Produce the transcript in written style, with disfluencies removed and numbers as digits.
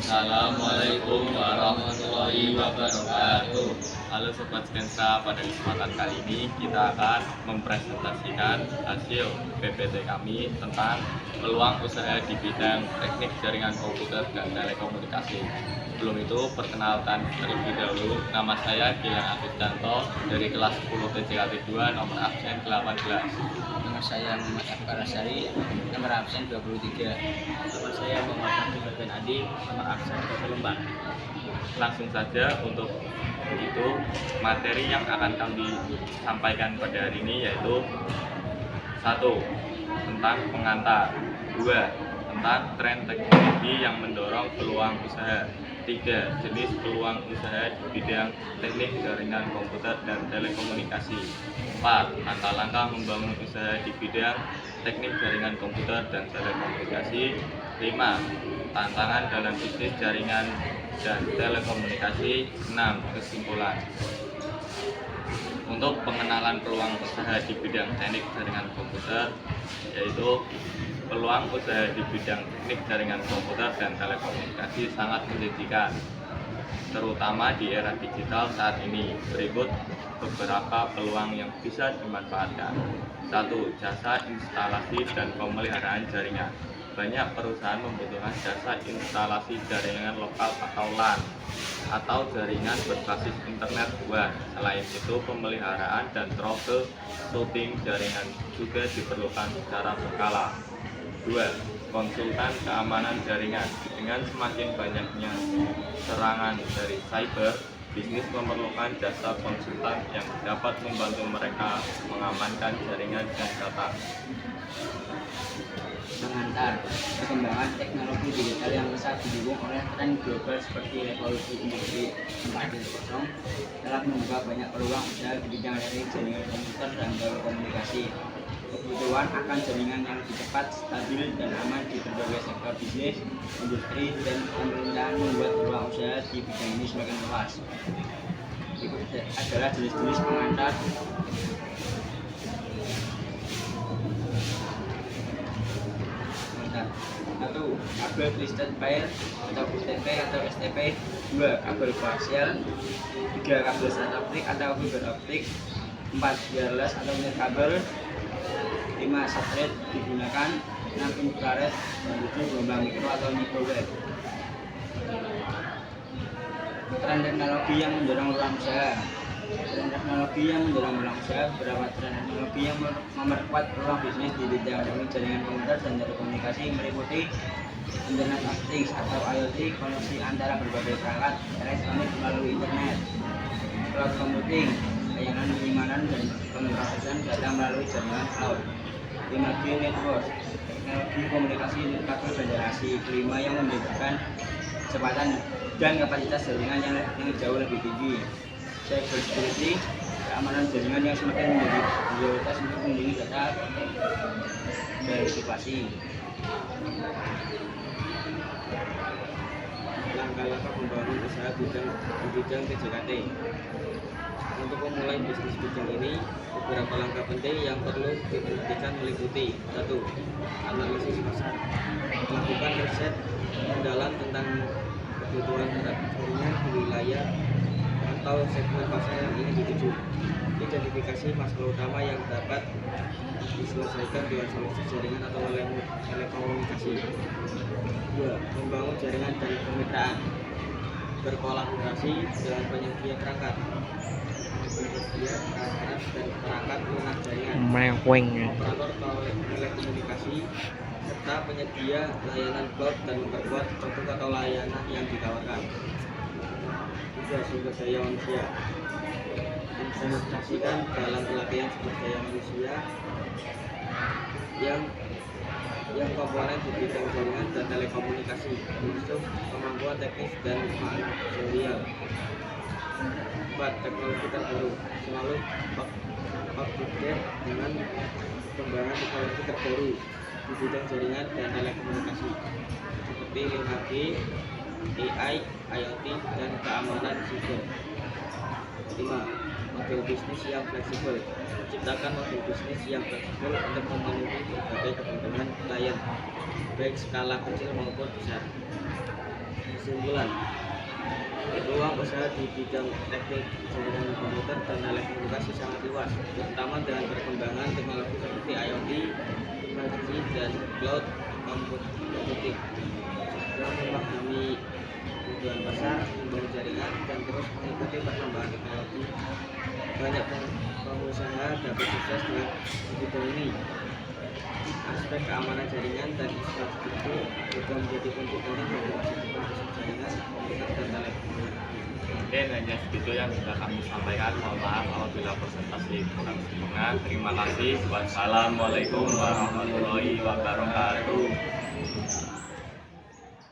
Assalamualaikum warahmatullahi wabarakatuh. Halo Sobat Skensra, pada kesempatan kali ini kita akan mempresentasikan hasil PPT kami tentang peluang usaha di bidang teknik jaringan komputer dan telekomunikasi. Sebelum itu, perkenalkan terlebih dahulu, nama saya Gilang Agus Danto dari kelas 10 TJKT 2 nomor absen 18. Nama saya Muhammad Akbar Asyari, nomor absen 23. Nama saya Muhammad Abdul Adi, nomor absen 24. Langsung saja untuk itu materi yang akan kami sampaikan pada hari ini yaitu 1. Tentang pengantar, 2. Tentang tren teknologi yang mendorong peluang usaha, 3. Jenis peluang usaha di bidang teknik jaringan komputer dan telekomunikasi, 4. Langkah-langkah membangun usaha di bidang teknik jaringan komputer dan telekomunikasi, 5. Tantangan dalam bisnis jaringan dan telekomunikasi, 6. Kesimpulan. Untuk pengenalan peluang usaha di bidang teknik jaringan komputer, yaitu peluang usaha di bidang teknik jaringan komputer dan telekomunikasi sangat menjanjikan, terutama di era digital saat ini. Berikut beberapa peluang yang bisa dimanfaatkan. 1. Jasa instalasi dan pemeliharaan jaringan. Banyak perusahaan membutuhkan jasa instalasi jaringan lokal atau LAN atau jaringan berbasis internet WAN. Selain itu, pemeliharaan dan troubleshooting jaringan juga diperlukan secara berkala. 2. Konsultan keamanan jaringan. Dengan semakin banyaknya serangan dari cyber, bisnis memerlukan jasa konsultan yang dapat membantu mereka mengamankan jaringan dan data. Pengantar, perkembangan teknologi digital yang besar didukung oleh tren global seperti revolusi industri 4.0 telah membuka banyak peluang usaha di bidang teknik jaringan komputer dan telekomunikasi. Kebutuhan akan jaringan yang lebih cepat, stabil, dan aman di berbagai sektor bisnis, industri, dan pemerintahan membuat peluang usaha di bidang ini semakin luas. Berikut adalah jenis-jenis pengantar. Satu, kabel twisted pair atau UTP atau STP. 2. Kabel koaksial. 3. Kabel strand optik atau fiber optik. 4. Wireless atau kabel. 5. Satelit digunakan. 6. Infrared. 7. Gelombang mikro atau microwave. Tren teknologi yang mendorong peluang usaha. Tren teknologi yang mendorong peluang usaha. Beberapa tren teknologi yang memperkuat peluang bisnis di bidang teknik jaringan komputer dan telekomunikasi meliputi Internet of Things atau IoT, koneksi antara berbagai perangkat elektronik melalui internet, cloud computing, layanan penyimpanan dan pemrosesan data melalui jaringan cloud. 5G network, teknologi komunikasi lintas generasi kelima yang membutuhkan kecepatan dan kapasitas jaringan yang jauh lebih tinggi. Cyber security, keamanan jaringan yang semakin menjadi prioritas untuk melindungi data dari privasi. Langkah-langkah membangun usaha di bidang TJKT. Untuk memulai bisnis bidang ini, beberapa langkah penting yang perlu diperhatikan meliputi: 1. Analisis pasar. Melakukan riset mendalam tentang kebutuhan jaringan di wilayah atau segmen pasar yang ingin dituju. Identifikasi masalah utama yang dapat diselesaikan dengan solusi jaringan atau telekomunikasi. 2. Membangun jaringan dan kemitraan. Berkolaborasi dengan penyedia perangkat, dan perangkat lunak jaringan, operator telekomunikasi, serta penyedia layanan cloud dan memperkuat produk atau layanan yang ditawarkan. 3. Sumber daya manusia. Investasikan dalam pelatihan sumber daya manusia yang komponen di bidang jaringan dan telekomunikasi, termasuk kemampuan teknis dan manajerial. 4. Teknologi terbaru. Selalu up-to-date dengan perkembangan teknologi terbaru di bidang jaringan dan telekomunikasi seperti 5G, AI, IoT, dan keamanan siber. 5. Model bisnis yang fleksibel. Ciptakan model bisnis yang fleksibel untuk memenuhi berbagai kebutuhan klien, baik skala kecil maupun besar. Kesimpulan, peluang usaha di bidang teknik jaringan komputer dan telekomunikasi sangat luas, terutama dengan perkembangan teknologi seperti IoT, 5G, dan cloud computing. Dalam memahami kebutuhan pasar, membangun jaringan, dan terus mengikuti perkembangan teknologi, banyak pengusaha dapat sukses dengan bidang ini. Aspek keamanan jaringan dan infrastruktur juga menjadi kunci penting bagi masa depan bisnis jaringan komputer dan telekomunikasi. Mungkin hanya segitu yang bisa kami sampaikan. Mohon maaf apabila presentasi kurang sempurna. Terima kasih. Wassalamualaikum warahmatullahi wabarakatuh.